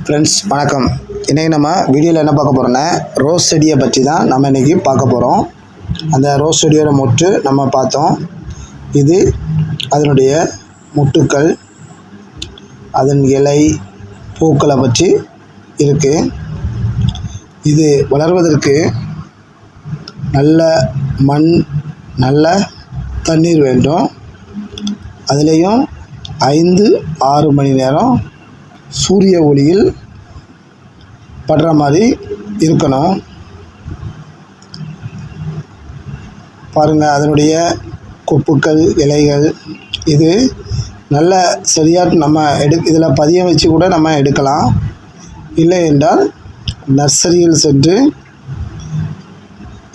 Friends வணக்கம். இன்றைக்கி நம்ம வீடியோவில் என்ன பார்க்க போகிறோன்னா ரோஸ் செடியை பற்றி தான் நம்ம இன்றைக்கி பார்க்க போகிறோம். அந்த ரோஸ் செடியோட மொட்டு நம்ம பார்த்தோம். இது அதனுடைய மொட்டுக்கள், அதன் இலை, பூக்களை பற்றி இருக்குது. இது வளர்வதற்கு நல்ல மண், நல்ல தண்ணீர் வேண்டும். அதுலேயும் 5-6 மணி நேரம் சூரிய ஒளியில் படுற மாதிரி இருக்கணும். பாருங்கள், அதனுடைய கொப்புக்கள், இலைகள் இது நல்ல சரியாக நம்ம இதில் பதிய வச்சு கூட நம்ம எடுக்கலாம். இல்லை என்றால் நர்சரியில் சென்று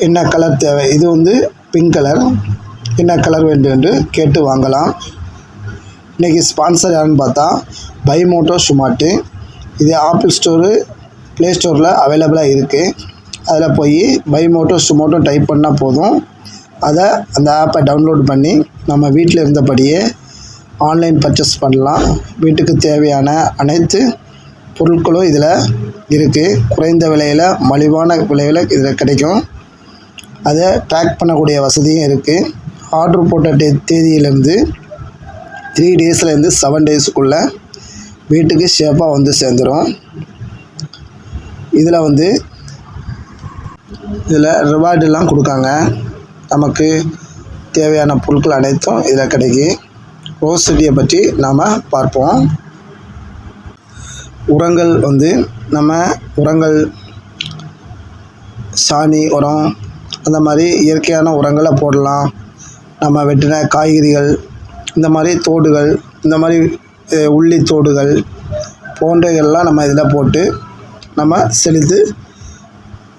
என்ன கலர் தேவை, இது பிங்க் கலர், என்ன கலர் வேண்டும் என்று கேட்டு வாங்கலாம். இன்றைக்கி ஸ்பான்சர் யாருன்னு பார்த்தா பைமோட்டோ சுமாட்டு. இது ஆப்பிள் ஸ்டோரு, ப்ளே ஸ்டோரில் அவைலபிளாக இருக்குது. அதில் போய் பைமோட்டோ சுமோட்டோ டைப் பண்ணால் போதும். அந்த ஆப்பை டவுன்லோட் பண்ணி நம்ம வீட்டில் இருந்தபடியே ஆன்லைன் பர்ச்சேஸ் பண்ணலாம். வீட்டுக்கு தேவையான அனைத்து பொருட்களும் இதில் இருக்குது. குறைந்த விலையில், மலிவான விலையில் இதில் கிடைக்கும். அதை ட்ராக் பண்ணக்கூடிய வசதியும் இருக்குது. ஆர்டர் போட்ட தேதியிலேருந்து 3 டேஸ்லேருந்து 7 டேஸுக்குள்ளே வீட்டுக்கு ஷேப்பாக வந்து சேர்ந்துடும். இதில் ரிவார்டெல்லாம் கொடுக்காங்க. நமக்கு தேவையான பொருட்கள் அனைத்தும் இதில் கிடைக்கும். ரோஸ் செடியை பற்றி நாம் பார்ப்போம். உரங்கள் நம்ம உரங்கள், சாணி உரம், அந்த மாதிரி இயற்கையான உரங்களை போடலாம். நம்ம வெட்டின காய்கறிகள், இந்த மாதிரி தோடுகள், இந்த மாதிரி உள்ளி தோடுகள் போன்றவைகள்லாம் நம்ம இதில் போட்டு நம்ம செழித்து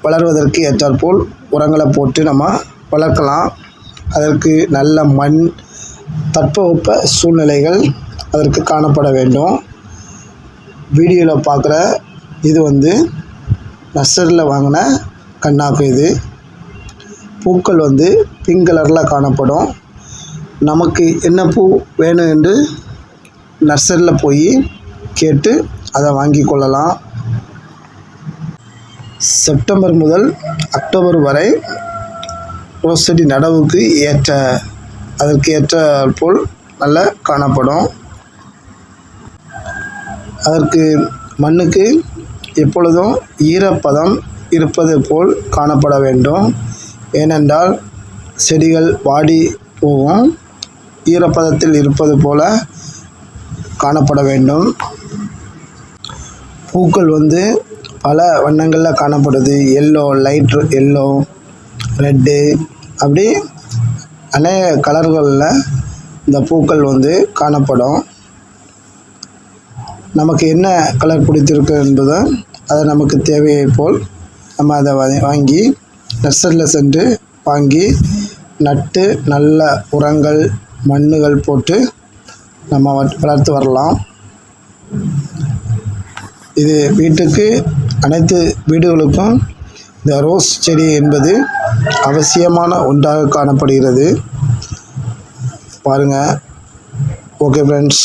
வளர்வதற்கு ஏற்றாற்போல் உரங்களை போட்டு நம்ம வளர்க்கலாம். அதற்கு நல்ல மண், தட்பவெப்ப சூழ்நிலைகள் அதற்கு காணப்பட வேண்டும். வீடியோவில் பார்க்குற இது நர்சரியில் வாங்கின கண்ணாக்கு. இது பூக்கள் பிங்க் கலரில் காணப்படும். நமக்கு என்ன பூ வேணும் என்று நர்சரியில் போய் கேட்டு அதை வாங்கி கொள்ளலாம். செப்டம்பர் முதல் அக்டோபர் வரை ரோஸ் செடி நடவுக்கு அதற்கு ஏற்ற போல் நல்ல காணப்படும். அதற்கு மண்ணுக்கு எப்பொழுதும் ஈரப்பதம் இருப்பது போல் காணப்பட வேண்டும். ஏனென்றால் செடிகள் வாடி போகும். ஈரப்பதத்தில் இருப்பது போல காணப்பட வேண்டும். பூக்கள் பல வண்ணங்களில் காணப்படுது. எல்லோ, லைட் எல்லோ, ரெட்டு, அப்படி அநேக கலர்களில் இந்த பூக்கள் காணப்படும். நமக்கு என்ன கலர் பிடித்திருக்கு என்பதை அதை நமக்கு தேவையை போல் நம்ம அதை வாங்கி நர்சரியில் சென்று வாங்கி நட்டு நல்ல உரங்கள், மண்ணுகள் போட்டு நம்ம வளர்த்து வரலாம். இது வீட்டுக்கு, அனைத்து வீடுகளுக்கும் இந்த ரோஸ் செடி என்பது அவசியமான ஒன்றாக காணப்படுகிறது. பாருங்கள். Okay friends.